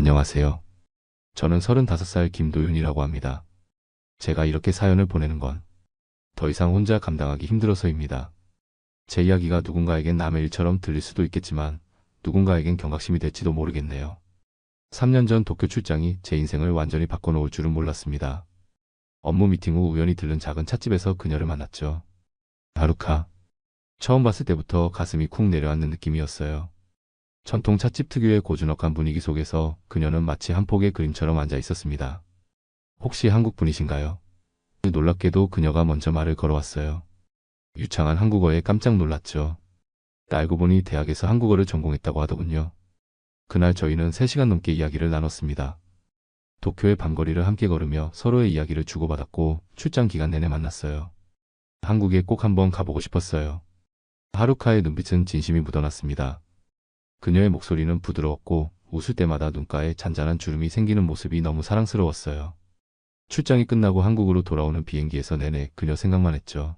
안녕하세요. 저는 35살 김도윤이라고 합니다. 제가 이렇게 사연을 보내는 건 더 이상 혼자 감당하기 힘들어서입니다. 제 이야기가 누군가에겐 남의 일처럼 들릴 수도 있겠지만 누군가에겐 경각심이 될지도 모르겠네요. 3년 전 도쿄 출장이 제 인생을 완전히 바꿔놓을 줄은 몰랐습니다. 업무 미팅 후 우연히 들른 작은 찻집에서 그녀를 만났죠. 하루카. 처음 봤을 때부터 가슴이 쿵 내려앉는 느낌이었어요. 전통 찻집 특유의 고즈넉한 분위기 속에서 그녀는 마치 한 폭의 그림처럼 앉아 있었습니다. 혹시 한국 분이신가요? 놀랍게도 그녀가 먼저 말을 걸어왔어요. 유창한 한국어에 깜짝 놀랐죠. 알고 보니 대학에서 한국어를 전공했다고 하더군요. 그날 저희는 3시간 넘게 이야기를 나눴습니다. 도쿄의 밤거리를 함께 걸으며 서로의 이야기를 주고받았고 출장 기간 내내 만났어요. 한국에 꼭 한번 가보고 싶었어요. 하루카의 눈빛은 진심이 묻어났습니다. 그녀의 목소리는 부드러웠고 웃을 때마다 눈가에 잔잔한 주름이 생기는 모습이 너무 사랑스러웠어요. 출장이 끝나고 한국으로 돌아오는 비행기에서 내내 그녀 생각만 했죠.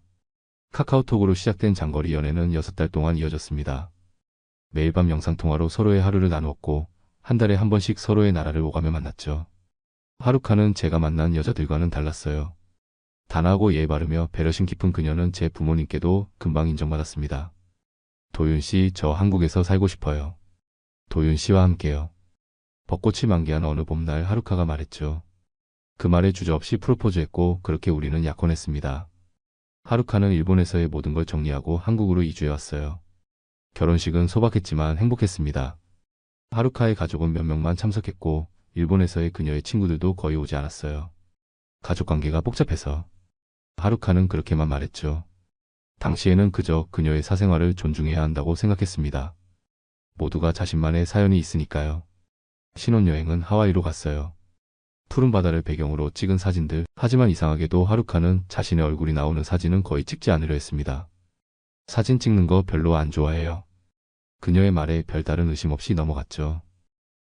카카오톡으로 시작된 장거리 연애는 6달 동안 이어졌습니다. 매일 밤 영상통화로 서로의 하루를 나누었고 한 달에 한 번씩 서로의 나라를 오가며 만났죠. 하루카는 제가 만난 여자들과는 달랐어요. 단아하고 예의 바르며 배려심 깊은 그녀는 제 부모님께도 금방 인정받았습니다. 도윤 씨, 저 한국에서 살고 싶어요. 도윤 씨와 함께요. 벚꽃이 만개한 어느 봄날 하루카가 말했죠. 그 말에 주저없이 프로포즈했고 그렇게 우리는 약혼했습니다. 하루카는 일본에서의 모든 걸 정리하고 한국으로 이주해왔어요. 결혼식은 소박했지만 행복했습니다. 하루카의 가족은 몇 명만 참석했고 일본에서의 그녀의 친구들도 거의 오지 않았어요. 가족관계가 복잡해서. 하루카는 그렇게만 말했죠. 당시에는 그저 그녀의 사생활을 존중해야 한다고 생각했습니다. 모두가 자신만의 사연이 있으니까요. 신혼여행은 하와이로 갔어요. 푸른 바다를 배경으로 찍은 사진들. 하지만 이상하게도 하루카는 자신의 얼굴이 나오는 사진은 거의 찍지 않으려 했습니다. 사진 찍는 거 별로 안 좋아해요. 그녀의 말에 별다른 의심 없이 넘어갔죠.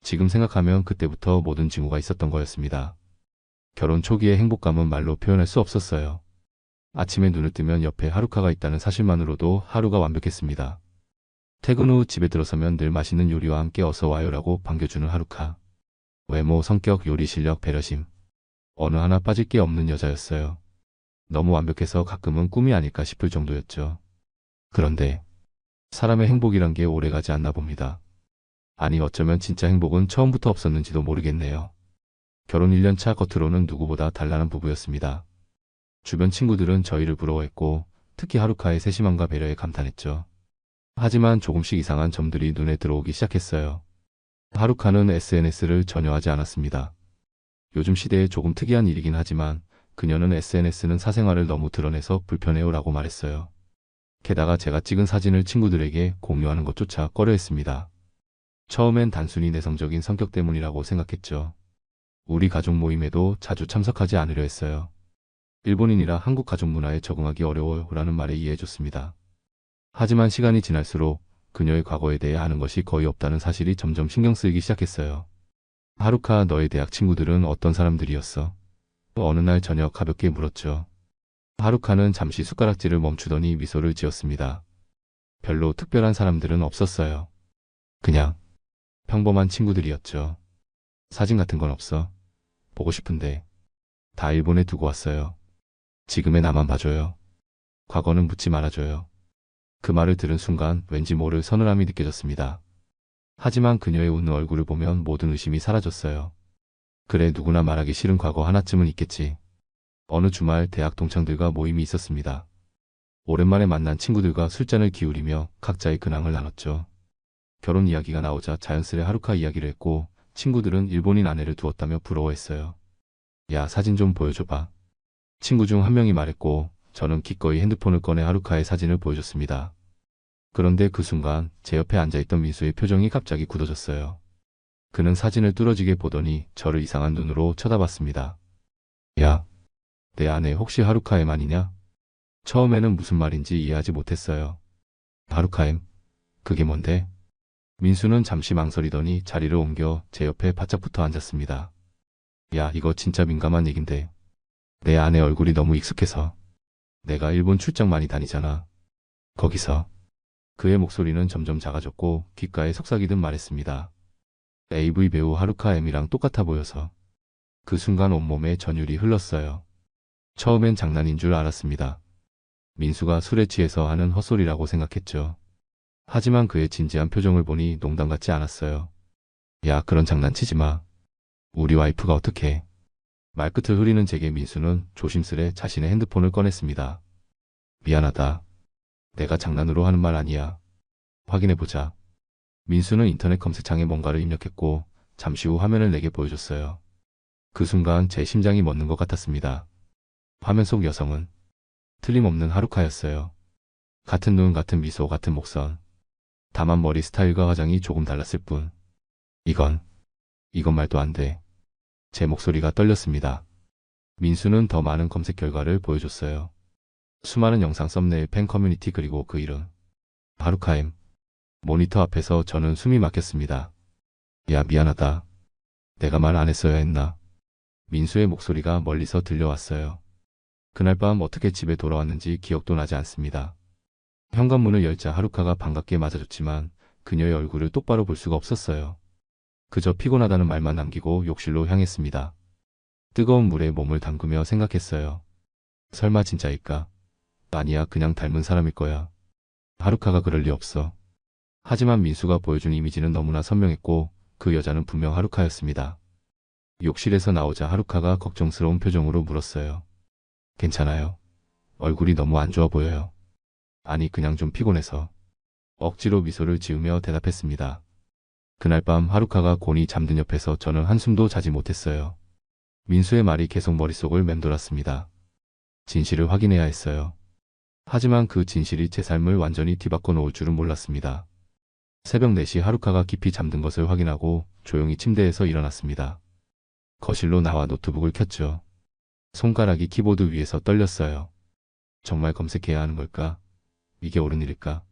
지금 생각하면 그때부터 모든 징후가 있었던 거였습니다. 결혼 초기의 행복감은 말로 표현할 수 없었어요. 아침에 눈을 뜨면 옆에 하루카가 있다는 사실만으로도 하루가 완벽했습니다. 퇴근 후 집에 들어서면 늘 맛있는 요리와 함께 어서 와요라고 반겨주는 하루카. 외모, 성격, 요리 실력, 배려심. 어느 하나 빠질 게 없는 여자였어요. 너무 완벽해서 가끔은 꿈이 아닐까 싶을 정도였죠. 그런데 사람의 행복이란 게 오래가지 않나 봅니다. 아니 어쩌면 진짜 행복은 처음부터 없었는지도 모르겠네요. 결혼 1년 차 겉으로는 누구보다 단란한 부부였습니다. 주변 친구들은 저희를 부러워했고 특히 하루카의 세심함과 배려에 감탄했죠. 하지만 조금씩 이상한 점들이 눈에 들어오기 시작했어요. 하루카는 SNS를 전혀 하지 않았습니다. 요즘 시대에 조금 특이한 일이긴 하지만 그녀는 SNS는 사생활을 너무 드러내서 불편해요 라고 말했어요. 게다가 제가 찍은 사진을 친구들에게 공유하는 것조차 꺼려했습니다. 처음엔 단순히 내성적인 성격 때문이라고 생각했죠. 우리 가족 모임에도 자주 참석하지 않으려 했어요. 일본인이라 한국 가족 문화에 적응하기 어려워요 라는 말에 이해해줬습니다. 하지만 시간이 지날수록 그녀의 과거에 대해 아는 것이 거의 없다는 사실이 점점 신경 쓰이기 시작했어요. 하루카, 너의 대학 친구들은 어떤 사람들이었어? 어느 날 저녁 가볍게 물었죠. 하루카는 잠시 숟가락질을 멈추더니 미소를 지었습니다. 별로 특별한 사람들은 없었어요. 그냥 평범한 친구들이었죠. 사진 같은 건 없어. 보고 싶은데. 다 일본에 두고 왔어요. 지금의 나만 봐줘요. 과거는 묻지 말아줘요. 그 말을 들은 순간 왠지 모를 서늘함이 느껴졌습니다. 하지만 그녀의 웃는 얼굴을 보면 모든 의심이 사라졌어요. 그래, 누구나 말하기 싫은 과거 하나쯤은 있겠지. 어느 주말 대학 동창들과 모임이 있었습니다. 오랜만에 만난 친구들과 술잔을 기울이며 각자의 근황을 나눴죠. 결혼 이야기가 나오자 자연스레 하루카 이야기를 했고 친구들은 일본인 아내를 두었다며 부러워했어요. 야, 사진 좀 보여줘봐. 친구 중 한 명이 말했고 저는 기꺼이 핸드폰을 꺼내 하루카의 사진을 보여줬습니다. 그런데 그 순간 제 옆에 앉아있던 민수의 표정이 갑자기 굳어졌어요. 그는 사진을 뚫어지게 보더니 저를 이상한 눈으로 쳐다봤습니다. 야, 내 아내 혹시 하루카엠 아니냐? 처음에는 무슨 말인지 이해하지 못했어요. 하루카엠? 그게 뭔데? 민수는 잠시 망설이더니 자리를 옮겨 제 옆에 바짝 붙어 앉았습니다. 야, 이거 진짜 민감한 얘긴데. 내 아내 얼굴이 너무 익숙해서. 내가 일본 출장 많이 다니잖아. 거기서. 그의 목소리는 점점 작아졌고 귓가에 속삭이듯 말했습니다. AV 배우 하루카 M이랑 똑같아 보여서 그 순간 온몸에 전율이 흘렀어요. 처음엔 장난인 줄 알았습니다. 민수가 술에 취해서 하는 헛소리라고 생각했죠. 하지만 그의 진지한 표정을 보니 농담 같지 않았어요. 야, 그런 장난치지 마. 우리 와이프가 어떡해. 말끝을 흐리는 제게 민수는 조심스레 자신의 핸드폰을 꺼냈습니다. 미안하다. 내가 장난으로 하는 말 아니야. 확인해보자. 민수는 인터넷 검색창에 뭔가를 입력했고 잠시 후 화면을 내게 보여줬어요. 그 순간 제 심장이 멎는 것 같았습니다. 화면 속 여성은 틀림없는 하루카였어요. 같은 눈, 같은 미소, 같은 목선. 다만 머리 스타일과 화장이 조금 달랐을 뿐. 이건 말도 안 돼. 제 목소리가 떨렸습니다. 민수는 더 많은 검색 결과를 보여줬어요. 수많은 영상 썸네일, 팬 커뮤니티, 그리고 그 이름. 하루카엠. 모니터 앞에서 저는 숨이 막혔습니다. 야, 미안하다. 내가 말 안 했어야 했나. 민수의 목소리가 멀리서 들려왔어요. 그날 밤 어떻게 집에 돌아왔는지 기억도 나지 않습니다. 현관문을 열자 하루카가 반갑게 맞아줬지만 그녀의 얼굴을 똑바로 볼 수가 없었어요. 그저 피곤하다는 말만 남기고 욕실로 향했습니다. 뜨거운 물에 몸을 담그며 생각했어요. 설마 진짜일까? 아니야, 그냥 닮은 사람일 거야. 하루카가 그럴 리 없어. 하지만 민수가 보여준 이미지는 너무나 선명했고 그 여자는 분명 하루카였습니다. 욕실에서 나오자 하루카가 걱정스러운 표정으로 물었어요. 괜찮아요? 얼굴이 너무 안 좋아 보여요. 아니, 그냥 좀 피곤해서. 억지로 미소를 지으며 대답했습니다. 그날 밤 하루카가 곤히 잠든 옆에서 저는 한숨도 자지 못했어요. 민수의 말이 계속 머릿속을 맴돌았습니다. 진실을 확인해야 했어요. 하지만 그 진실이 제 삶을 완전히 뒤바꿔 놓을 줄은 몰랐습니다. 새벽 4시 하루카가 깊이 잠든 것을 확인하고 조용히 침대에서 일어났습니다. 거실로 나와 노트북을 켰죠. 손가락이 키보드 위에서 떨렸어요. 정말 검색해야 하는 걸까? 이게 옳은 일일까?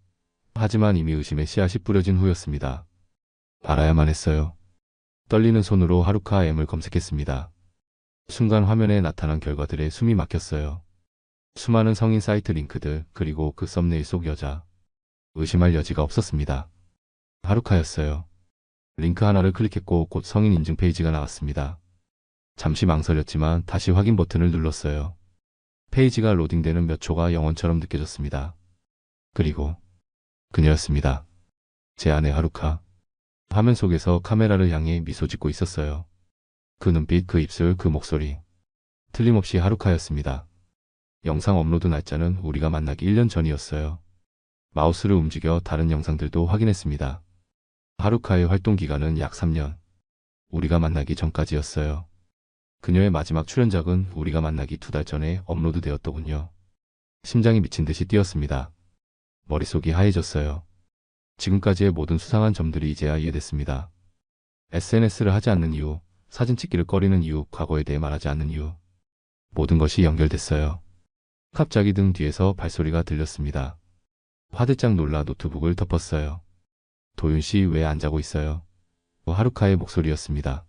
하지만 이미 의심의 씨앗이 뿌려진 후였습니다. 알아야만 했어요. 떨리는 손으로 하루카 M을 검색했습니다. 순간 화면에 나타난 결과들에 숨이 막혔어요. 수많은 성인 사이트 링크들, 그리고 그 썸네일 속 여자. 의심할 여지가 없었습니다. 하루카였어요. 링크 하나를 클릭했고 곧 성인 인증 페이지가 나왔습니다. 잠시 망설였지만 다시 확인 버튼을 눌렀어요. 페이지가 로딩되는 몇 초가 영원처럼 느껴졌습니다. 그리고 그녀였습니다. 제 아내 하루카. 화면 속에서 카메라를 향해 미소 짓고 있었어요. 그 눈빛, 그 입술, 그 목소리. 틀림없이 하루카였습니다. 영상 업로드 날짜는 우리가 만나기 1년 전이었어요. 마우스를 움직여 다른 영상들도 확인했습니다. 하루카의 활동 기간은 약 3년. 우리가 만나기 전까지였어요. 그녀의 마지막 출연작은 우리가 만나기 2달 전에 업로드되었더군요. 심장이 미친 듯이 뛰었습니다. 머릿속이 하얘졌어요. 지금까지의 모든 수상한 점들이 이제야 이해됐습니다. SNS를 하지 않는 이유, 사진 찍기를 꺼리는 이유, 과거에 대해 말하지 않는 이유. 모든 것이 연결됐어요. 갑자기 등 뒤에서 발소리가 들렸습니다. 화들짝 놀라 노트북을 덮었어요. 도윤 씨, 왜 안 자고 있어요? 하루카의 목소리였습니다.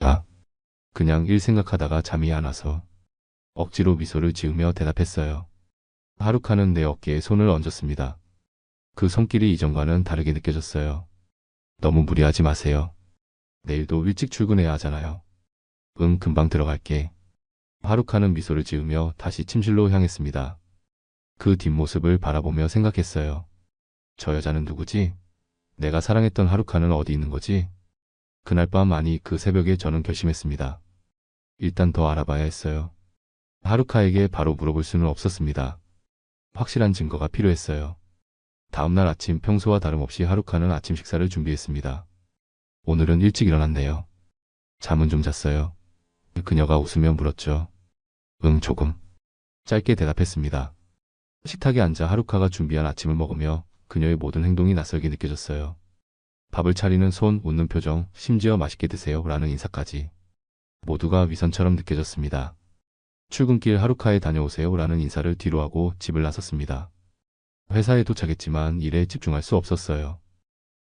아, 그냥 일 생각하다가 잠이 안 와서. 억지로 미소를 지으며 대답했어요. 하루카는 내 어깨에 손을 얹었습니다. 그 손길이 이전과는 다르게 느껴졌어요. 너무 무리하지 마세요. 내일도 일찍 출근해야 하잖아요. 응, 금방 들어갈게. 하루카는 미소를 지으며 다시 침실로 향했습니다. 그 뒷모습을 바라보며 생각했어요. 저 여자는 누구지? 내가 사랑했던 하루카는 어디 있는 거지? 그날 밤, 아니 그 새벽에 저는 결심했습니다. 일단 더 알아봐야 했어요. 하루카에게 바로 물어볼 수는 없었습니다. 확실한 증거가 필요했어요. 다음날 아침, 평소와 다름없이 하루카는 아침 식사를 준비했습니다. 오늘은 일찍 일어났네요. 잠은 좀 잤어요. 그녀가 웃으며 물었죠. 응, 조금. 짧게 대답했습니다. 식탁에 앉아 하루카가 준비한 아침을 먹으며 그녀의 모든 행동이 낯설게 느껴졌어요. 밥을 차리는 손, 웃는 표정, 심지어 맛있게 드세요 라는 인사까지. 모두가 위선처럼 느껴졌습니다. 출근길 하루카에 다녀오세요 라는 인사를 뒤로 하고 집을 나섰습니다. 회사에 도착했지만 일에 집중할 수 없었어요.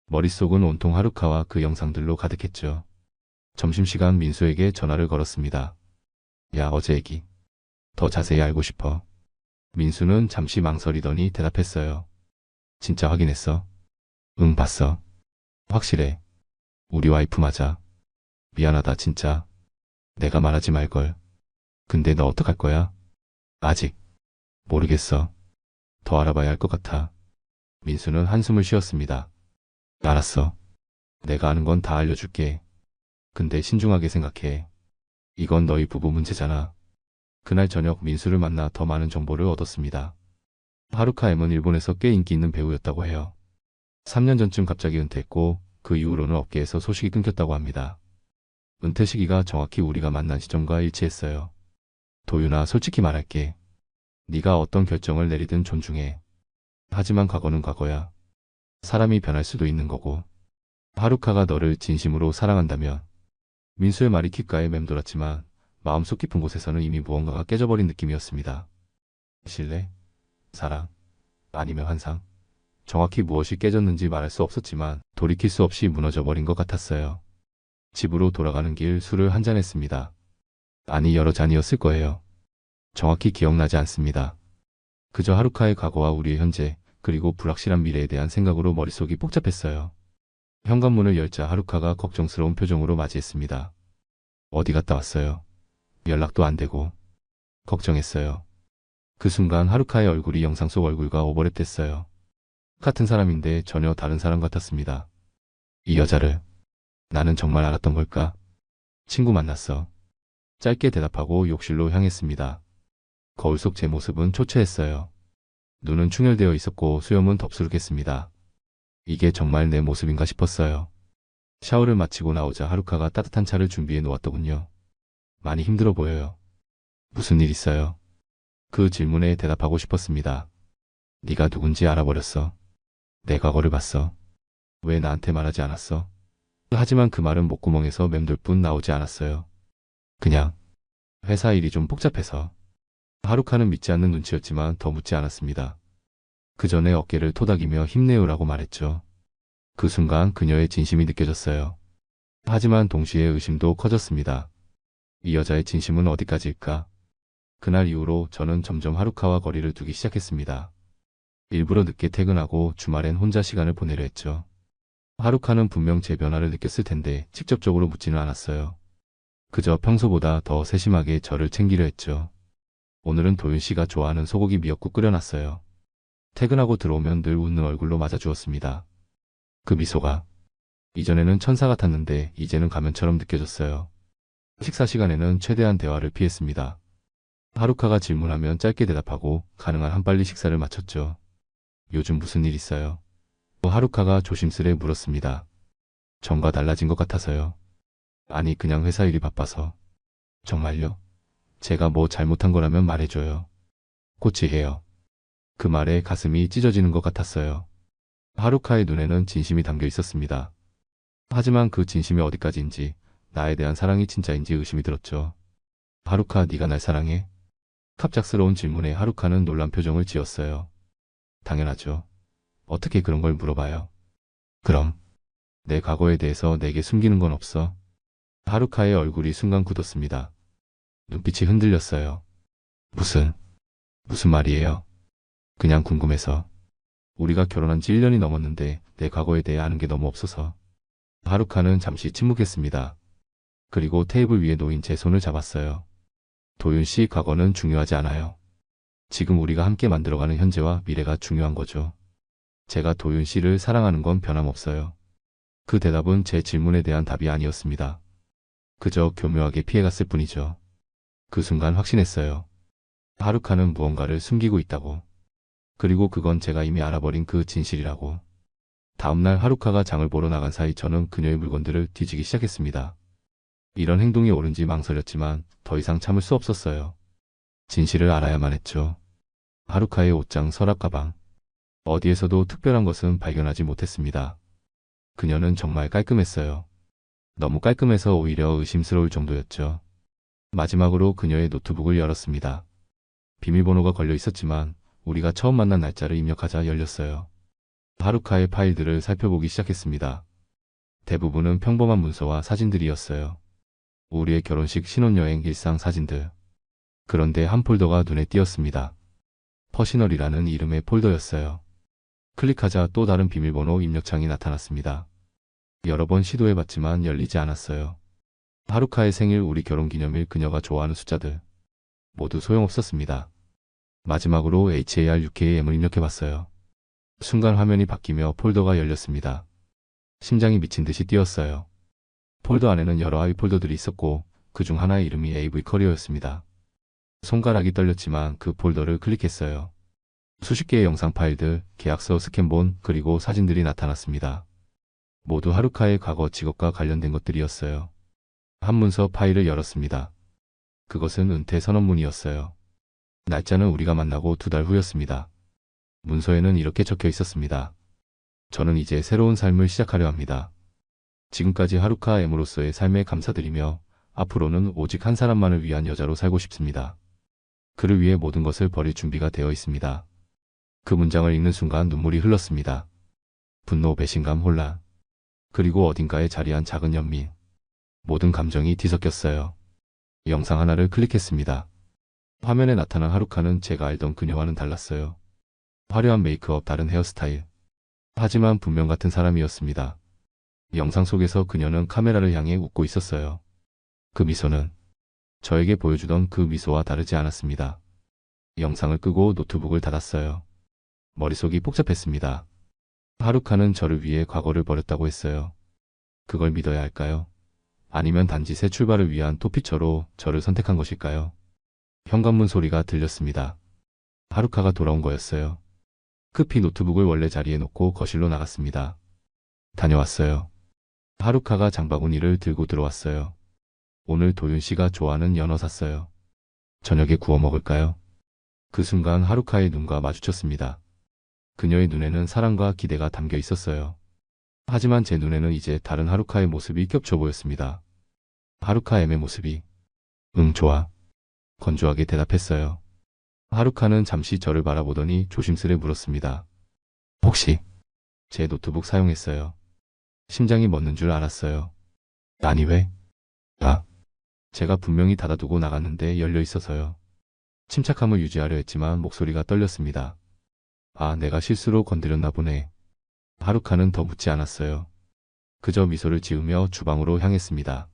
머릿속은 온통 하루카와 그 영상들로 가득했죠. 점심시간 민수에게 전화를 걸었습니다. 야, 어제 얘기. 더 자세히 알고 싶어. 민수는 잠시 망설이더니 대답했어요. 진짜 확인했어? 응, 봤어. 확실해. 우리 와이프 맞아. 미안하다 진짜. 내가 말하지 말걸. 근데 너 어떡할 거야? 아직 모르겠어. 더 알아봐야 할 것 같아. 민수는 한숨을 쉬었습니다. 알았어. 내가 아는 건 다 알려줄게. 근데 신중하게 생각해. 이건 너희 부부 문제잖아. 그날 저녁 민수를 만나 더 많은 정보를 얻었습니다. 하루카 M은 일본에서 꽤 인기 있는 배우였다고 해요. 3년 전쯤 갑자기 은퇴했고 그 이후로는 업계에서 소식이 끊겼다고 합니다. 은퇴 시기가 정확히 우리가 만난 시점과 일치했어요. 도윤아, 솔직히 말할게. 네가 어떤 결정을 내리든 존중해. 하지만 과거는 과거야. 사람이 변할 수도 있는 거고. 하루카가 너를 진심으로 사랑한다면. 민수의 말이 귓가에 맴돌았지만 마음속 깊은 곳에서는 이미 무언가가 깨져버린 느낌이었습니다. 신뢰? 사랑? 아니면 환상? 정확히 무엇이 깨졌는지 말할 수 없었지만 돌이킬 수 없이 무너져버린 것 같았어요. 집으로 돌아가는 길 술을 한잔 했습니다. 아니 여러 잔이었을 거예요. 정확히 기억나지 않습니다. 그저 하루카의 과거와 우리의 현재 그리고 불확실한 미래에 대한 생각으로 머릿속이 복잡했어요. 현관문을 열자 하루카가 걱정스러운 표정으로 맞이했습니다. 어디 갔다 왔어요? 연락도 안 되고. 걱정했어요. 그 순간 하루카의 얼굴이 영상 속 얼굴과 오버랩됐어요. 같은 사람인데 전혀 다른 사람 같았습니다. 이 여자를 나는 정말 알았던 걸까? 친구 만났어. 짧게 대답하고 욕실로 향했습니다. 거울 속 제 모습은 초췌했어요. 눈은 충혈되어 있었고 수염은 덥수룩했습니다. 이게 정말 내 모습인가 싶었어요. 샤워를 마치고 나오자 하루카가 따뜻한 차를 준비해 놓았더군요. 많이 힘들어 보여요. 무슨 일 있어요? 그 질문에 대답하고 싶었습니다. 네가 누군지 알아버렸어. 내 과거를 봤어. 왜 나한테 말하지 않았어? 하지만 그 말은 목구멍에서 맴돌 뿐 나오지 않았어요. 그냥 회사 일이 좀 복잡해서. 하루카는 믿지 않는 눈치였지만 더 묻지 않았습니다. 그 전에 어깨를 토닥이며 힘내요라고 말했죠. 그 순간 그녀의 진심이 느껴졌어요. 하지만 동시에 의심도 커졌습니다. 이 여자의 진심은 어디까지일까? 그날 이후로 저는 점점 하루카와 거리를 두기 시작했습니다. 일부러 늦게 퇴근하고 주말엔 혼자 시간을 보내려 했죠. 하루카는 분명 제 변화를 느꼈을 텐데 직접적으로 묻지는 않았어요. 그저 평소보다 더 세심하게 저를 챙기려 했죠. 오늘은 도윤 씨가 좋아하는 소고기 미역국 끓여놨어요. 퇴근하고 들어오면 늘 웃는 얼굴로 맞아주었습니다. 그 미소가 이전에는 천사 같았는데 이제는 가면처럼 느껴졌어요. 식사 시간에는 최대한 대화를 피했습니다. 하루카가 질문하면 짧게 대답하고 가능한 한 빨리 식사를 마쳤죠. 요즘 무슨 일 있어요? 하루카가 조심스레 물었습니다. 전과 달라진 것 같아서요. 아니 그냥 회사 일이 바빠서. 정말요? 제가 뭐 잘못한 거라면 말해줘요. 코치해요. 그 말에 가슴이 찢어지는 것 같았어요. 하루카의 눈에는 진심이 담겨 있었습니다. 하지만 그 진심이 어디까지인지 나에 대한 사랑이 진짜인지 의심이 들었죠. 하루카 네가 날 사랑해? 갑작스러운 질문에 하루카는 놀란 표정을 지었어요. 당연하죠. 어떻게 그런 걸 물어봐요? 그럼 내 과거에 대해서 내게 숨기는 건 없어? 하루카의 얼굴이 순간 굳었습니다. 눈빛이 흔들렸어요. 무슨 말이에요? 그냥 궁금해서. 우리가 결혼한 지 1년이 넘었는데 내 과거에 대해 아는 게 너무 없어서. 하루카는 잠시 침묵했습니다. 그리고 테이블 위에 놓인 제 손을 잡았어요. 도윤 씨 과거는 중요하지 않아요. 지금 우리가 함께 만들어가는 현재와 미래가 중요한 거죠. 제가 도윤 씨를 사랑하는 건 변함없어요. 그 대답은 제 질문에 대한 답이 아니었습니다. 그저 교묘하게 피해갔을 뿐이죠. 그 순간 확신했어요. 하루카는 무언가를 숨기고 있다고. 그리고 그건 제가 이미 알아버린 그 진실이라고. 다음날 하루카가 장을 보러 나간 사이 저는 그녀의 물건들을 뒤지기 시작했습니다. 이런 행동이 옳은지 망설였지만 더 이상 참을 수 없었어요. 진실을 알아야만 했죠. 하루카의 옷장, 서랍, 가방. 어디에서도 특별한 것은 발견하지 못했습니다. 그녀는 정말 깔끔했어요. 너무 깔끔해서 오히려 의심스러울 정도였죠. 마지막으로 그녀의 노트북을 열었습니다. 비밀번호가 걸려 있었지만 우리가 처음 만난 날짜를 입력하자 열렸어요. 하루카의 파일들을 살펴보기 시작했습니다. 대부분은 평범한 문서와 사진들이었어요. 우리의 결혼식, 신혼여행, 일상 사진들. 그런데 한 폴더가 눈에 띄었습니다. 퍼시널이라는 이름의 폴더였어요. 클릭하자 또 다른 비밀번호 입력창이 나타났습니다. 여러 번 시도해봤지만 열리지 않았어요. 하루카의 생일, 우리 결혼기념일, 그녀가 좋아하는 숫자들 모두 소용없었습니다. 마지막으로 HARUKAM을 입력해봤어요. 순간 화면이 바뀌며 폴더가 열렸습니다. 심장이 미친 듯이 뛰었어요. 폴더 안에는 여러 아이 폴더들이 있었고 그 중 하나의 이름이 AV 커리어였습니다. 손가락이 떨렸지만 그 폴더를 클릭했어요. 수십 개의 영상 파일들, 계약서, 스캔본, 그리고 사진들이 나타났습니다. 모두 하루카의 과거 직업과 관련된 것들이었어요. 한 문서 파일을 열었습니다. 그것은 은퇴 선언문이었어요. 날짜는 우리가 만나고 2달 후였습니다. 문서에는 이렇게 적혀 있었습니다. 저는 이제 새로운 삶을 시작하려 합니다. 지금까지 하루카 M으로서의 삶에 감사드리며 앞으로는 오직 한 사람만을 위한 여자로 살고 싶습니다. 그를 위해 모든 것을 버릴 준비가 되어 있습니다. 그 문장을 읽는 순간 눈물이 흘렀습니다. 분노, 배신감, 혼란, 그리고 어딘가에 자리한 작은 연민. 모든 감정이 뒤섞였어요. 영상 하나를 클릭했습니다. 화면에 나타난 하루카는 제가 알던 그녀와는 달랐어요. 화려한 메이크업, 다른 헤어스타일. 하지만 분명 같은 사람이었습니다. 영상 속에서 그녀는 카메라를 향해 웃고 있었어요. 그 미소는 저에게 보여주던 그 미소와 다르지 않았습니다. 영상을 끄고 노트북을 닫았어요. 머릿속이 복잡했습니다. 하루카는 저를 위해 과거를 버렸다고 했어요. 그걸 믿어야 할까요? 아니면 단지 새 출발을 위한 토피처로 저를 선택한 것일까요? 현관문 소리가 들렸습니다. 하루카가 돌아온 거였어요. 급히 노트북을 원래 자리에 놓고 거실로 나갔습니다. 다녀왔어요. 하루카가 장바구니를 들고 들어왔어요. 오늘 도윤 씨가 좋아하는 연어 샀어요. 저녁에 구워 먹을까요? 그 순간 하루카의 눈과 마주쳤습니다. 그녀의 눈에는 사랑과 기대가 담겨 있었어요. 하지만 제 눈에는 이제 다른 하루카의 모습이 겹쳐 보였습니다. 하루카 M의 모습이. 응, 좋아. 건조하게 대답했어요. 하루카는 잠시 저를 바라보더니 조심스레 물었습니다. 혹시 제 노트북 사용했어요? 심장이 멎는 줄 알았어요. 아니 왜? 제가 분명히 닫아두고 나갔는데 열려 있어서요. 침착함을 유지하려 했지만 목소리가 떨렸습니다. 내가 실수로 건드렸나 보네. 하루카는 더 묻지 않았어요. 그저 미소를 지으며 주방으로 향했습니다.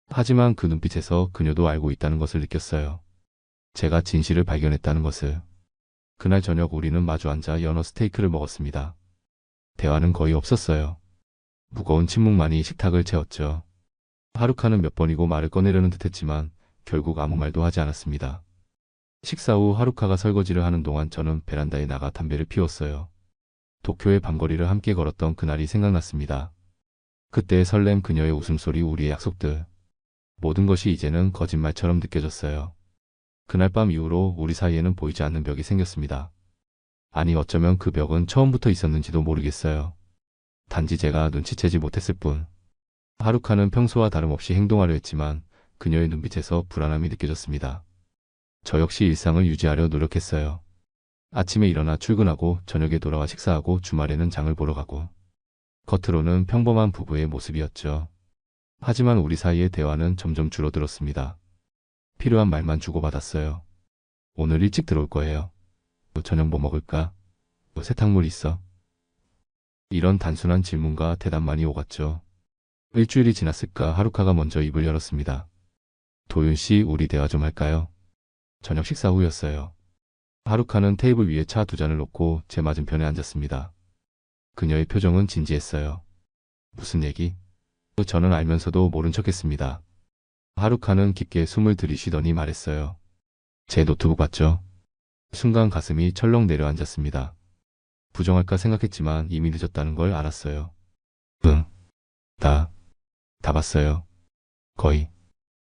하지만 그 눈빛에서 그녀도 알고 있다는 것을 느꼈어요. 제가 진실을 발견했다는 것을. 그날 저녁 우리는 마주 앉아 연어 스테이크를 먹었습니다. 대화는 거의 없었어요. 무거운 침묵만이 식탁을 채웠죠. 하루카는 몇 번이고 말을 꺼내려는 듯했지만 결국 아무 말도 하지 않았습니다. 식사 후 하루카가 설거지를 하는 동안 저는 베란다에 나가 담배를 피웠어요. 도쿄의 밤거리를 함께 걸었던 그날이 생각났습니다. 그때의 설렘, 그녀의 웃음소리, 우리의 약속들. 모든 것이 이제는 거짓말처럼 느껴졌어요. 그날 밤 이후로 우리 사이에는 보이지 않는 벽이 생겼습니다. 아니, 어쩌면 그 벽은 처음부터 있었는지도 모르겠어요. 단지 제가 눈치채지 못했을 뿐. 하루카는 평소와 다름없이 행동하려 했지만 그녀의 눈빛에서 불안함이 느껴졌습니다. 저 역시 일상을 유지하려 노력했어요. 아침에 일어나 출근하고 저녁에 돌아와 식사하고 주말에는 장을 보러 가고. 겉으로는 평범한 부부의 모습이었죠. 하지만 우리 사이의 대화는 점점 줄어들었습니다. 필요한 말만 주고받았어요. 오늘 일찍 들어올 거예요. 저녁 뭐 먹을까? 세탁물 있어? 이런 단순한 질문과 대답만이 오갔죠. 일주일이 지났을까 하루카가 먼저 입을 열었습니다. 도윤 씨, 우리 대화 좀 할까요? 저녁 식사 후였어요. 하루카는 테이블 위에 차 2잔을 놓고 제 맞은편에 앉았습니다. 그녀의 표정은 진지했어요. 무슨 얘기? 저는 알면서도 모른 척했습니다. 하루카는 깊게 숨을 들이쉬더니 말했어요. 제 노트북 봤죠? 순간 가슴이 철렁 내려앉았습니다. 부정할까 생각했지만 이미 늦었다는 걸 알았어요. 응. 다 봤어요. 거의.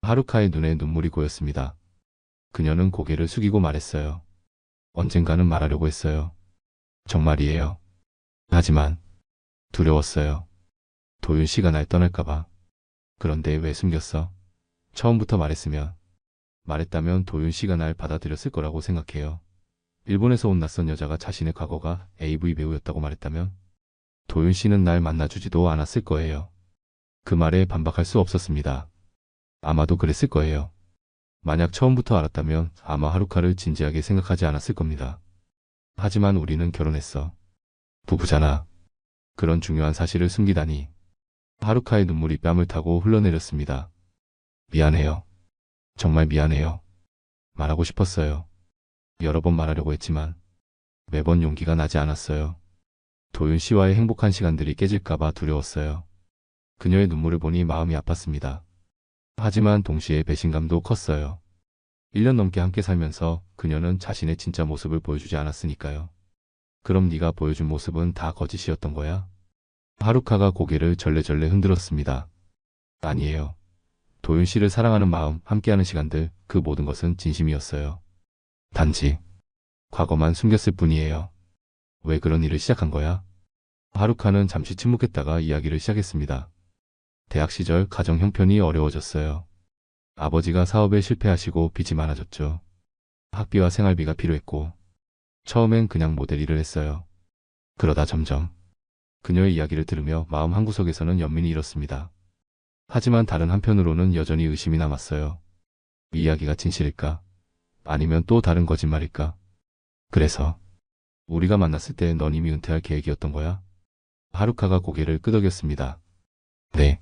하루카의 눈에 눈물이 고였습니다. 그녀는 고개를 숙이고 말했어요. 언젠가는 말하려고 했어요. 정말이에요. 하지만 두려웠어요. 도윤 씨가 날 떠날까봐. 그런데 왜 숨겼어? 처음부터 말했다면 도윤 씨가 날 받아들였을 거라고 생각해요. 일본에서 온 낯선 여자가 자신의 과거가 AV 배우였다고 말했다면 도윤 씨는 날 만나주지도 않았을 거예요. 그 말에 반박할 수 없었습니다. 아마도 그랬을 거예요. 만약 처음부터 알았다면 아마 하루카를 진지하게 생각하지 않았을 겁니다. 하지만 우리는 결혼했어. 부부잖아. 그런 중요한 사실을 숨기다니. 하루카의 눈물이 뺨을 타고 흘러내렸습니다. 미안해요. 정말 미안해요. 말하고 싶었어요. 여러 번 말하려고 했지만 매번 용기가 나지 않았어요. 도윤 씨와의 행복한 시간들이 깨질까봐 두려웠어요. 그녀의 눈물을 보니 마음이 아팠습니다. 하지만 동시에 배신감도 컸어요. 1년 넘게 함께 살면서 그녀는 자신의 진짜 모습을 보여주지 않았으니까요. 그럼 네가 보여준 모습은 다 거짓이었던 거야? 하루카가 고개를 절레절레 흔들었습니다. 아니에요. 도윤 씨를 사랑하는 마음, 함께하는 시간들, 그 모든 것은 진심이었어요. 단지 과거만 숨겼을 뿐이에요. 왜 그런 일을 시작한 거야? 하루카는 잠시 침묵했다가 이야기를 시작했습니다. 대학 시절 가정 형편이 어려워졌어요. 아버지가 사업에 실패하시고 빚이 많아졌죠. 학비와 생활비가 필요했고 처음엔 그냥 모델 일을 했어요. 그러다 점점 그녀의 이야기를 들으며 마음 한구석에서는 연민이 일었습니다. 하지만 다른 한편으로는 여전히 의심이 남았어요. 이 이야기가 진실일까? 아니면 또 다른 거짓말일까? 그래서 우리가 만났을 때 넌 이미 은퇴할 계획이었던 거야? 하루카가 고개를 끄덕였습니다. 네.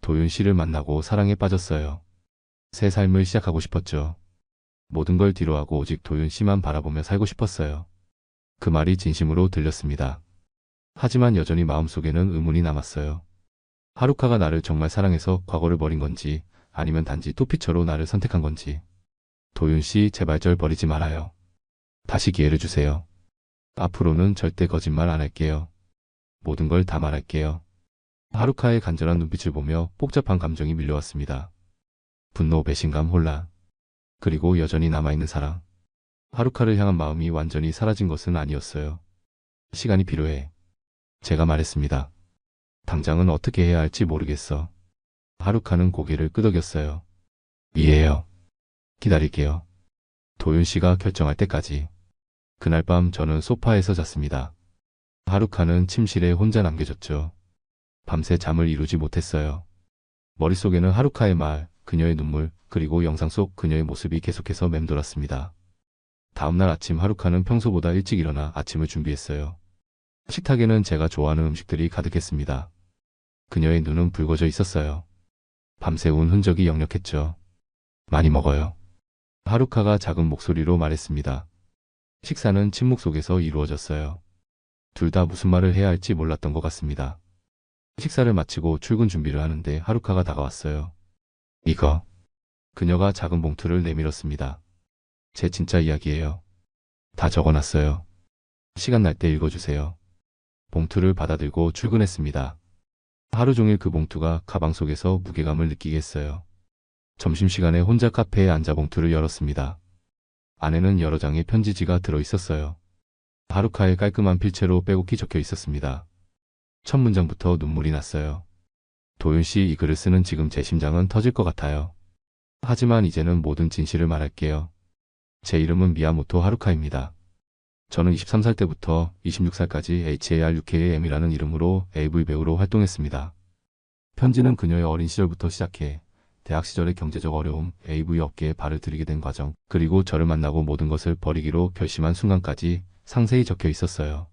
도윤 씨를 만나고 사랑에 빠졌어요. 새 삶을 시작하고 싶었죠. 모든 걸 뒤로하고 오직 도윤 씨만 바라보며 살고 싶었어요. 그 말이 진심으로 들렸습니다. 하지만 여전히 마음속에는 의문이 남았어요. 하루카가 나를 정말 사랑해서 과거를 버린 건지 아니면 단지 토피처로 나를 선택한 건지. 도윤 씨 제발 절 버리지 말아요. 다시 기회를 주세요. 앞으로는 절대 거짓말 안 할게요. 모든 걸 다 말할게요. 하루카의 간절한 눈빛을 보며 복잡한 감정이 밀려왔습니다. 분노, 배신감, 혼란, 그리고 여전히 남아있는 사랑. 하루카를 향한 마음이 완전히 사라진 것은 아니었어요. 시간이 필요해. 제가 말했습니다. 당장은 어떻게 해야 할지 모르겠어. 하루카는 고개를 끄덕였어요. 이해해요. 기다릴게요. 도윤 씨가 결정할 때까지. 그날 밤 저는 소파에서 잤습니다. 하루카는 침실에 혼자 남겨졌죠. 밤새 잠을 이루지 못했어요. 머릿속에는 하루카의 말, 그녀의 눈물, 그리고 영상 속 그녀의 모습이 계속해서 맴돌았습니다. 다음날 아침 하루카는 평소보다 일찍 일어나 아침을 준비했어요. 식탁에는 제가 좋아하는 음식들이 가득했습니다. 그녀의 눈은 붉어져 있었어요. 밤새운 흔적이 역력했죠. 많이 먹어요. 하루카가 작은 목소리로 말했습니다. 식사는 침묵 속에서 이루어졌어요. 둘 다 무슨 말을 해야 할지 몰랐던 것 같습니다. 식사를 마치고 출근 준비를 하는데 하루카가 다가왔어요. 이거. 그녀가 작은 봉투를 내밀었습니다. 제 진짜 이야기예요. 다 적어놨어요. 시간 날 때 읽어주세요. 봉투를 받아들고 출근했습니다. 하루 종일 그 봉투가 가방 속에서 무게감을 느끼게 했어요. 점심시간에 혼자 카페에 앉아 봉투를 열었습니다. 안에는 여러 장의 편지지가 들어있었어요. 하루카의 깔끔한 필체로 빼곡히 적혀 있었습니다. 첫 문장부터 눈물이 났어요. 도윤 씨, 이 글을 쓰는 지금 제 심장은 터질 것 같아요. 하지만 이제는 모든 진실을 말할게요. 제 이름은 미야모토 하루카입니다. 저는 23살 때부터 26살까지 HARUKAM이라는 이름으로 AV 배우로 활동했습니다. 편지는 그녀의 어린 시절부터 시작해 대학 시절의 경제적 어려움, AV 업계에 발을 들이게 된 과정, 그리고 저를 만나고 모든 것을 버리기로 결심한 순간까지 상세히 적혀 있었어요.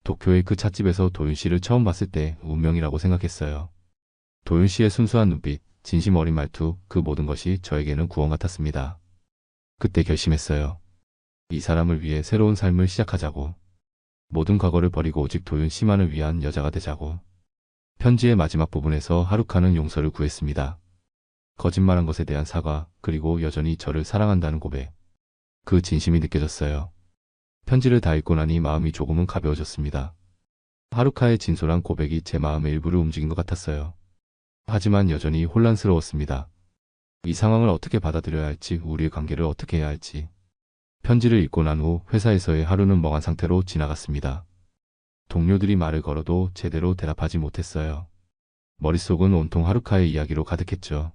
도쿄의 그 찻집에서 도윤 씨를 처음 봤을 때 운명이라고 생각했어요. 도윤 씨의 순수한 눈빛, 진심 어린 말투, 그 모든 것이 저에게는 구원 같았습니다. 그때 결심했어요. 이 사람을 위해 새로운 삶을 시작하자고. 모든 과거를 버리고 오직 도윤 씨만을 위한 여자가 되자고. 편지의 마지막 부분에서 하루카는 용서를 구했습니다. 거짓말한 것에 대한 사과, 그리고 여전히 저를 사랑한다는 고백. 그 진심이 느껴졌어요. 편지를 다 읽고 나니 마음이 조금은 가벼워졌습니다. 하루카의 진솔한 고백이 제 마음의 일부를 움직인 것 같았어요. 하지만 여전히 혼란스러웠습니다. 이 상황을 어떻게 받아들여야 할지, 우리의 관계를 어떻게 해야 할지. 편지를 읽고 난 후 회사에서의 하루는 멍한 상태로 지나갔습니다. 동료들이 말을 걸어도 제대로 대답하지 못했어요. 머릿속은 온통 하루카의 이야기로 가득했죠.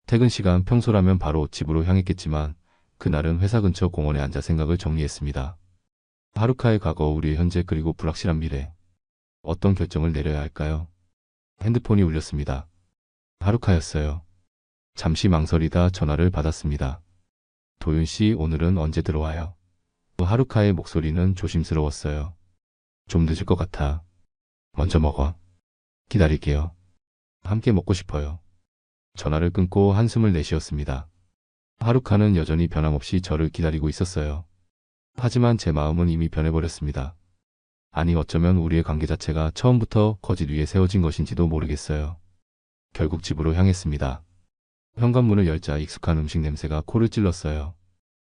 퇴근 시간 평소라면 바로 집으로 향했겠지만 그날은 회사 근처 공원에 앉아 생각을 정리했습니다. 하루카의 과거, 우리의 현재, 그리고 불확실한 미래. 어떤 결정을 내려야 할까요? 핸드폰이 울렸습니다. 하루카였어요. 잠시 망설이다 전화를 받았습니다. 도윤 씨, 오늘은 언제 들어와요? 하루카의 목소리는 조심스러웠어요. 좀 늦을 것 같아. 먼저 먹어. 기다릴게요. 함께 먹고 싶어요. 전화를 끊고 한숨을 내쉬었습니다. 하루카는 여전히 변함없이 저를 기다리고 있었어요. 하지만 제 마음은 이미 변해버렸습니다. 아니 어쩌면 우리의 관계 자체가 처음부터 거짓 위에 세워진 것인지도 모르겠어요. 결국 집으로 향했습니다. 현관문을 열자 익숙한 음식 냄새가 코를 찔렀어요.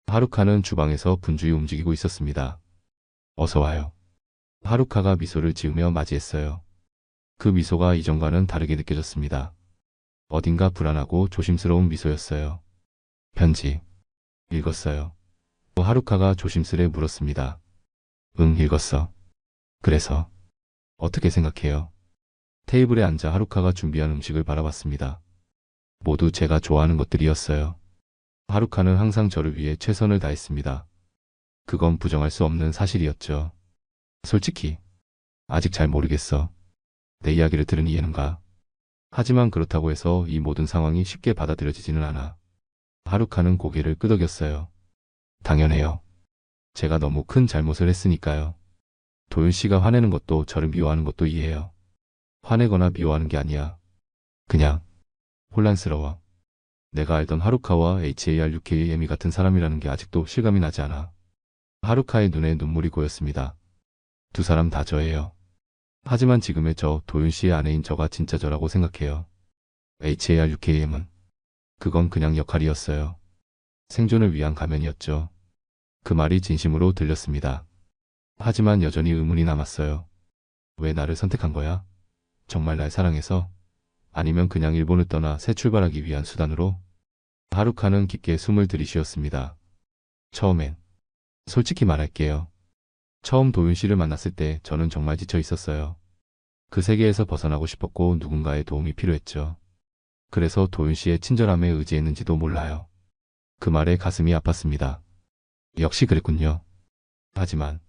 하루카는 주방에서 분주히 움직이고 있었습니다. 어서 와요. 하루카가 미소를 지으며 맞이했어요. 그 미소가 이전과는 다르게 느껴졌습니다. 어딘가 불안하고 조심스러운 미소였어요. 편지. 읽었어요. 하루카가 조심스레 물었습니다. 응, 읽었어. 그래서 어떻게 생각해요? 테이블에 앉아 하루카가 준비한 음식을 바라봤습니다. 모두 제가 좋아하는 것들이었어요. 하루카는 항상 저를 위해 최선을 다했습니다. 그건 부정할 수 없는 사실이었죠. 솔직히 아직 잘 모르겠어. 내 이야기를 들은 이해는 가. 하지만 그렇다고 해서 이 모든 상황이 쉽게 받아들여지지는 않아. 하루카는 고개를 끄덕였어요. 당연해요. 제가 너무 큰 잘못을 했으니까요. 도윤 씨가 화내는 것도 저를 미워하는 것도 이해해요. 화내거나 미워하는 게 아니야. 그냥 혼란스러워. 내가 알던 하루카와 HARUKAM이 같은 사람이라는 게 아직도 실감이 나지 않아. 하루카의 눈에 눈물이 고였습니다. 두 사람 다 저예요. 하지만 지금의 저, 도윤 씨의 아내인 저가 진짜 저라고 생각해요. HARUKAM은 그건 그냥 역할이었어요. 생존을 위한 가면이었죠. 그 말이 진심으로 들렸습니다. 하지만 여전히 의문이 남았어요. 왜 나를 선택한 거야? 정말 날 사랑해서? 아니면 그냥 일본을 떠나 새 출발하기 위한 수단으로? 하루카는 깊게 숨을 들이쉬었습니다. 처음엔 솔직히 말할게요. 처음 도윤 씨를 만났을 때 저는 정말 지쳐 있었어요. 그 세계에서 벗어나고 싶었고 누군가의 도움이 필요했죠. 그래서 도윤 씨의 친절함에 의지했는지도 몰라요. 그 말에 가슴이 아팠습니다. 역시 그랬군요. 하지만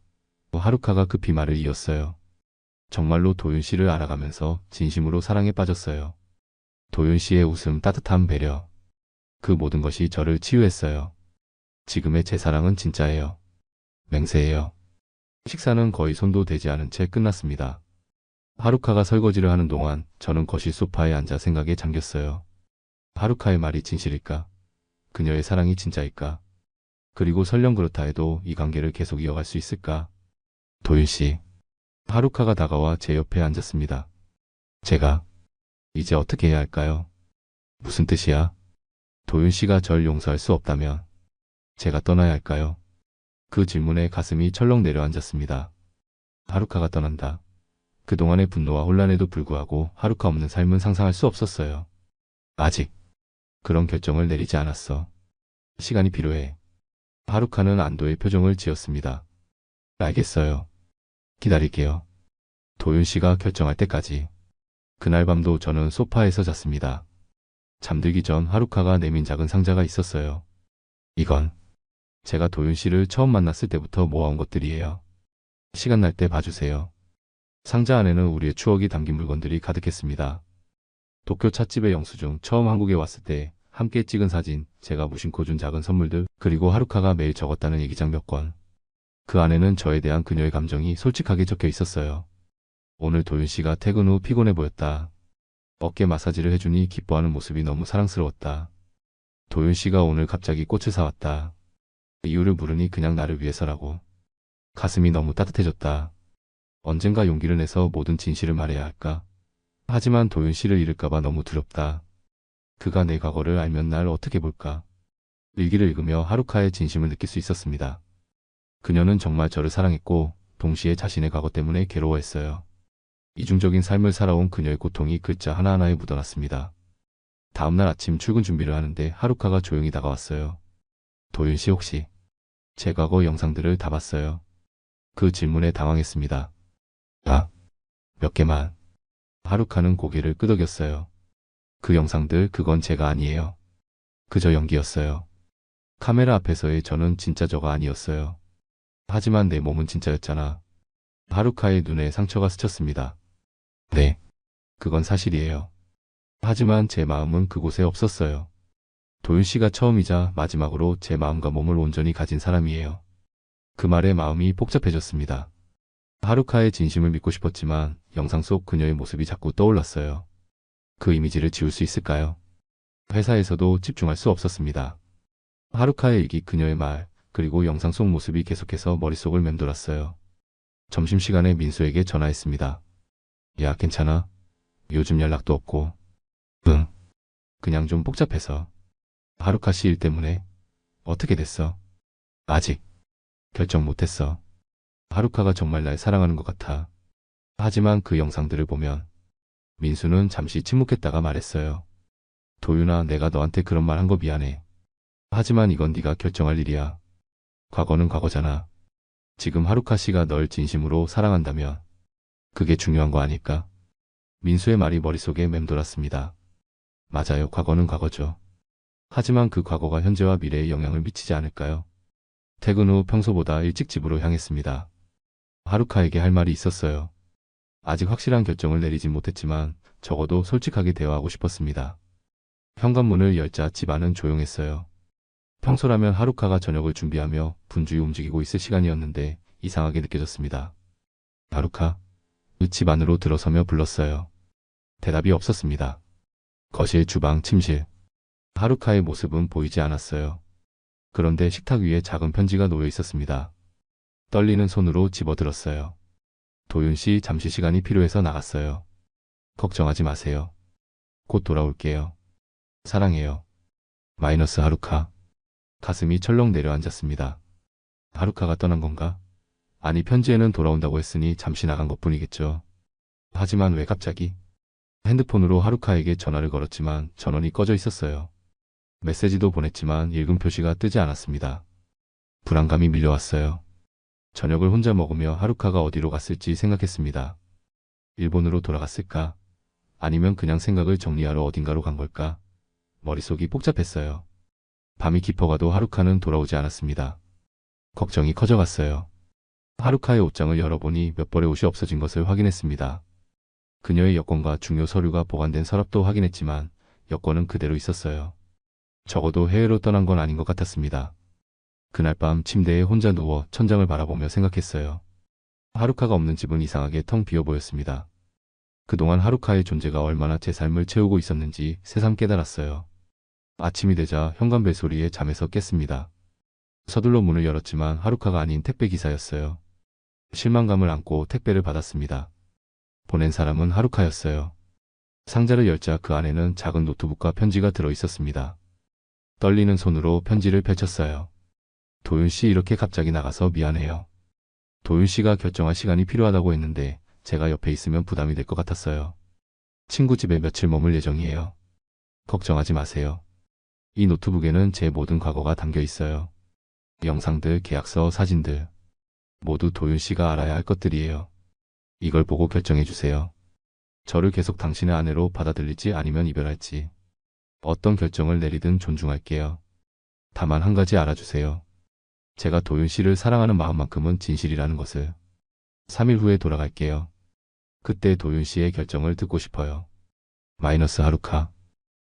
하루카가 급히 말을 이었어요. 정말로 도윤 씨를 알아가면서 진심으로 사랑에 빠졌어요. 도윤 씨의 웃음, 따뜻한 배려. 그 모든 것이 저를 치유했어요. 지금의 제 사랑은 진짜예요. 맹세예요. 식사는 거의 손도 대지 않은 채 끝났습니다. 하루카가 설거지를 하는 동안 저는 거실 소파에 앉아 생각에 잠겼어요. 하루카의 말이 진실일까? 그녀의 사랑이 진짜일까? 그리고 설령 그렇다 해도 이 관계를 계속 이어갈 수 있을까? 도윤 씨. 하루카가 다가와 제 옆에 앉았습니다. 제가 이제 어떻게 해야 할까요? 무슨 뜻이야? 도윤 씨가 절 용서할 수 없다면 제가 떠나야 할까요? 그 질문에 가슴이 철렁 내려앉았습니다. 하루카가 떠난다. 그동안의 분노와 혼란에도 불구하고 하루카 없는 삶은 상상할 수 없었어요. 아직 그런 결정을 내리지 않았어. 시간이 필요해. 하루카는 안도의 표정을 지었습니다. 알겠어요. 기다릴게요. 도윤 씨가 결정할 때까지. 그날 밤도 저는 소파에서 잤습니다. 잠들기 전 하루카가 내민 작은 상자가 있었어요. 이건 제가 도윤 씨를 처음 만났을 때부터 모아온 것들이에요. 시간 날 때 봐주세요. 상자 안에는 우리의 추억이 담긴 물건들이 가득했습니다. 도쿄 찻집의 영수증, 처음 한국에 왔을 때 함께 찍은 사진, 제가 무심코 준 작은 선물들, 그리고 하루카가 매일 적었다는 일기장 몇 권. 그 안에는 저에 대한 그녀의 감정이 솔직하게 적혀 있었어요. 오늘 도윤 씨가 퇴근 후 피곤해 보였다. 어깨 마사지를 해주니 기뻐하는 모습이 너무 사랑스러웠다. 도윤 씨가 오늘 갑자기 꽃을 사왔다. 이유를 물으니 그냥 나를 위해서라고. 가슴이 너무 따뜻해졌다. 언젠가 용기를 내서 모든 진실을 말해야 할까? 하지만 도윤 씨를 잃을까봐 너무 두렵다. 그가 내 과거를 알면 날 어떻게 볼까? 일기를 읽으며 하루카의 진심을 느낄 수 있었습니다. 그녀는 정말 저를 사랑했고 동시에 자신의 과거 때문에 괴로워했어요. 이중적인 삶을 살아온 그녀의 고통이 글자 하나하나에 묻어났습니다. 다음날 아침 출근 준비를 하는데 하루카가 조용히 다가왔어요. 도윤 씨 혹시 제 과거 영상들을 다 봤어요? 그 질문에 당황했습니다. 아, 몇 개만. 하루카는 고개를 끄덕였어요. 그 영상들 그건 제가 아니에요. 그저 연기였어요. 카메라 앞에서의 저는 진짜 저가 아니었어요. 하지만 내 몸은 진짜였잖아. 하루카의 눈에 상처가 스쳤습니다. 네, 그건 사실이에요. 하지만 제 마음은 그곳에 없었어요. 도윤 씨가 처음이자 마지막으로 제 마음과 몸을 온전히 가진 사람이에요. 그 말에 마음이 복잡해졌습니다. 하루카의 진심을 믿고 싶었지만 영상 속 그녀의 모습이 자꾸 떠올랐어요. 그 이미지를 지울 수 있을까요? 회사에서도 집중할 수 없었습니다. 하루카의 일기, 그녀의 말, 그리고 영상 속 모습이 계속해서 머릿속을 맴돌았어요. 점심시간에 민수에게 전화했습니다. 야, 괜찮아? 요즘 연락도 없고. 응. 그냥 좀 복잡해서. 하루카 씨 일 때문에. 어떻게 됐어? 아직 결정 못했어. 하루카가 정말 날 사랑하는 것 같아. 하지만 그 영상들을 보면 민수는 잠시 침묵했다가 말했어요. 도윤아, 내가 너한테 그런 말 한 거 미안해. 하지만 이건 네가 결정할 일이야. 과거는 과거잖아. 지금 하루카 씨가 널 진심으로 사랑한다면 그게 중요한 거 아닐까? 민수의 말이 머릿속에 맴돌았습니다. 맞아요. 과거는 과거죠. 하지만 그 과거가 현재와 미래에 영향을 미치지 않을까요? 퇴근 후 평소보다 일찍 집으로 향했습니다. 하루카에게 할 말이 있었어요. 아직 확실한 결정을 내리진 못했지만 적어도 솔직하게 대화하고 싶었습니다. 현관문을 열자 집 안은 조용했어요. 평소라면 하루카가 저녁을 준비하며 분주히 움직이고 있을 시간이었는데 이상하게 느껴졌습니다. 하루카? 집 안으로 들어서며 불렀어요. 대답이 없었습니다. 거실, 주방, 침실. 하루카의 모습은 보이지 않았어요. 그런데 식탁 위에 작은 편지가 놓여 있었습니다. 떨리는 손으로 집어들었어요. 도윤 씨, 잠시 시간이 필요해서 나갔어요. 걱정하지 마세요. 곧 돌아올게요. 사랑해요. 마이너스 하루카. 가슴이 철렁 내려앉았습니다. 하루카가 떠난 건가? 아니, 편지에는 돌아온다고 했으니 잠시 나간 것뿐이겠죠. 하지만 왜 갑자기? 핸드폰으로 하루카에게 전화를 걸었지만 전원이 꺼져 있었어요. 메시지도 보냈지만 읽음 표시가 뜨지 않았습니다. 불안감이 밀려왔어요. 저녁을 혼자 먹으며 하루카가 어디로 갔을지 생각했습니다. 일본으로 돌아갔을까? 아니면 그냥 생각을 정리하러 어딘가로 간 걸까? 머릿속이 복잡했어요. 밤이 깊어가도 하루카는 돌아오지 않았습니다. 걱정이 커져갔어요. 하루카의 옷장을 열어보니 몇 벌의 옷이 없어진 것을 확인했습니다. 그녀의 여권과 중요 서류가 보관된 서랍도 확인했지만 여권은 그대로 있었어요. 적어도 해외로 떠난 건 아닌 것 같았습니다. 그날 밤 침대에 혼자 누워 천장을 바라보며 생각했어요. 하루카가 없는 집은 이상하게 텅 비어 보였습니다. 그동안 하루카의 존재가 얼마나 제 삶을 채우고 있었는지 새삼 깨달았어요. 아침이 되자 현관 벨소리에 잠에서 깼습니다. 서둘러 문을 열었지만 하루카가 아닌 택배 기사였어요. 실망감을 안고 택배를 받았습니다. 보낸 사람은 하루카였어요. 상자를 열자 그 안에는 작은 노트북과 편지가 들어 있었습니다. 떨리는 손으로 편지를 펼쳤어요. 도윤 씨, 이렇게 갑자기 나가서 미안해요. 도윤 씨가 결정할 시간이 필요하다고 했는데 제가 옆에 있으면 부담이 될 것 같았어요. 친구 집에 며칠 머물 예정이에요. 걱정하지 마세요. 이 노트북에는 제 모든 과거가 담겨 있어요. 영상들, 계약서, 사진들. 모두 도윤 씨가 알아야 할 것들이에요. 이걸 보고 결정해 주세요. 저를 계속 당신의 아내로 받아들일지 아니면 이별할지. 어떤 결정을 내리든 존중할게요. 다만 한 가지 알아주세요. 제가 도윤 씨를 사랑하는 마음만큼은 진실이라는 것을. 3일 후에 돌아갈게요. 그때 도윤 씨의 결정을 듣고 싶어요. 마이너스 하루카.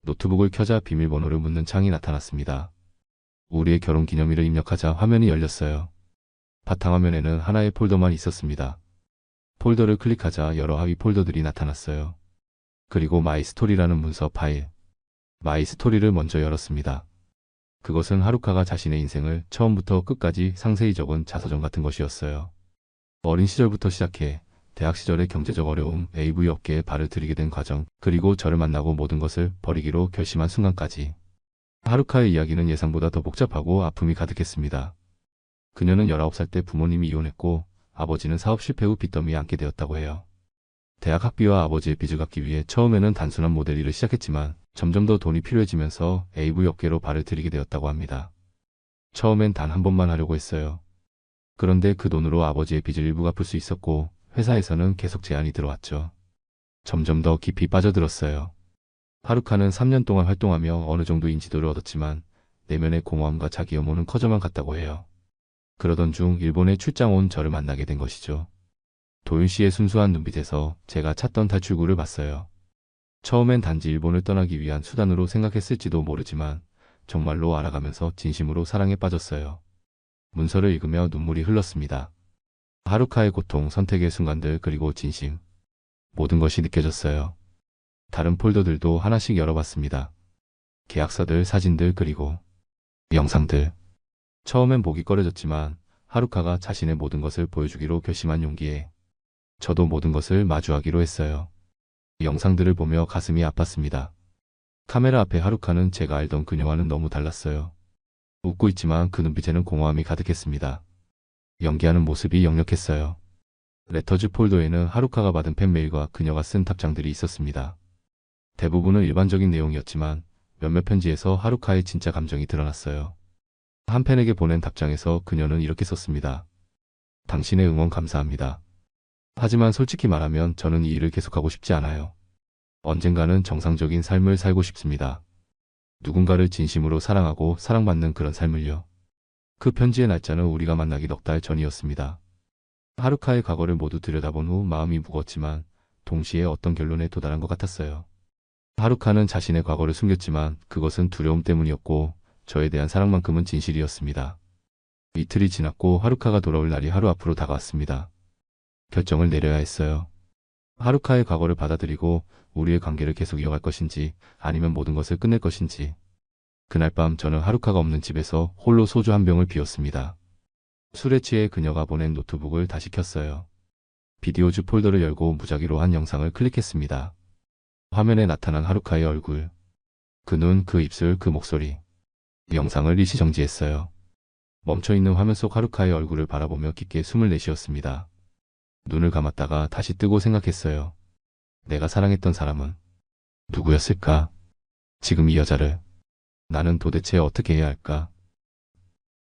노트북을 켜자 비밀번호를 묻는 창이 나타났습니다. 우리의 결혼 기념일을 입력하자 화면이 열렸어요. 바탕화면에는 하나의 폴더만 있었습니다. 폴더를 클릭하자 여러 하위 폴더들이 나타났어요. 그리고 마이 스토리라는 문서 파일. 마이 스토리를 먼저 열었습니다. 그것은 하루카가 자신의 인생을 처음부터 끝까지 상세히 적은 자서전 같은 것이었어요. 어린 시절부터 시작해 대학 시절의 경제적 어려움, AV 업계에 발을 들이게 된 과정, 그리고 저를 만나고 모든 것을 버리기로 결심한 순간까지. 하루카의 이야기는 예상보다 더 복잡하고 아픔이 가득했습니다. 그녀는 19살 때 부모님이 이혼했고 아버지는 사업 실패 후 빚더미에 앉게 되었다고 해요. 대학 학비와 아버지의 빚을 갚기 위해 처음에는 단순한 모델 일을 시작했지만 점점 더 돈이 필요해지면서 AV 업계로 발을 들이게 되었다고 합니다. 처음엔 단 한 번만 하려고 했어요. 그런데 그 돈으로 아버지의 빚을 일부 갚을 수 있었고 회사에서는 계속 제안이 들어왔죠. 점점 더 깊이 빠져들었어요. 하루카는 3년 동안 활동하며 어느 정도 인지도를 얻었지만 내면의 공허함과 자기 혐오는 커져만 갔다고 해요. 그러던 중 일본에 출장 온 저를 만나게 된 것이죠. 도윤 씨의 순수한 눈빛에서 제가 찾던 탈출구를 봤어요. 처음엔 단지 일본을 떠나기 위한 수단으로 생각했을지도 모르지만 정말로 알아가면서 진심으로 사랑에 빠졌어요. 문서를 읽으며 눈물이 흘렀습니다. 하루카의 고통, 선택의 순간들, 그리고 진심. 모든 것이 느껴졌어요. 다른 폴더들도 하나씩 열어봤습니다. 계약서들, 사진들, 그리고 영상들. 처음엔 목이 꺼려졌지만 하루카가 자신의 모든 것을 보여주기로 결심한 용기에 저도 모든 것을 마주하기로 했어요. 영상들을 보며 가슴이 아팠습니다. 카메라 앞에 하루카는 제가 알던 그녀와는 너무 달랐어요. 웃고 있지만 그 눈빛에는 공허함이 가득했습니다. 연기하는 모습이 역력했어요. 레터즈 폴더에는 하루카가 받은 팬메일과 그녀가 쓴 답장들이 있었습니다. 대부분은 일반적인 내용이었지만 몇몇 편지에서 하루카의 진짜 감정이 드러났어요. 한 팬에게 보낸 답장에서 그녀는 이렇게 썼습니다. 당신의 응원 감사합니다. 하지만 솔직히 말하면 저는 이 일을 계속하고 싶지 않아요. 언젠가는 정상적인 삶을 살고 싶습니다. 누군가를 진심으로 사랑하고 사랑받는 그런 삶을요. 그 편지의 날짜는 우리가 만나기 넉 달 전이었습니다. 하루카의 과거를 모두 들여다본 후 마음이 무거웠지만 동시에 어떤 결론에 도달한 것 같았어요. 하루카는 자신의 과거를 숨겼지만 그것은 두려움 때문이었고 저에 대한 사랑만큼은 진실이었습니다. 이틀이 지났고 하루카가 돌아올 날이 하루 앞으로 다가왔습니다. 결정을 내려야 했어요. 하루카의 과거를 받아들이고 우리의 관계를 계속 이어갈 것인지 아니면 모든 것을 끝낼 것인지. 그날 밤 저는 하루카가 없는 집에서 홀로 소주 한 병을 비웠습니다. 술에 취해 그녀가 보낸 노트북을 다시 켰어요. 비디오주 폴더를 열고 무작위로 한 영상을 클릭했습니다. 화면에 나타난 하루카의 얼굴. 그 눈, 그 입술, 그 목소리. 영상을 일시 정지했어요. 멈춰있는 화면 속 하루카의 얼굴을 바라보며 깊게 숨을 내쉬었습니다. 눈을 감았다가 다시 뜨고 생각했어요. 내가 사랑했던 사람은 누구였을까? 지금 이 여자를 나는 도대체 어떻게 해야 할까?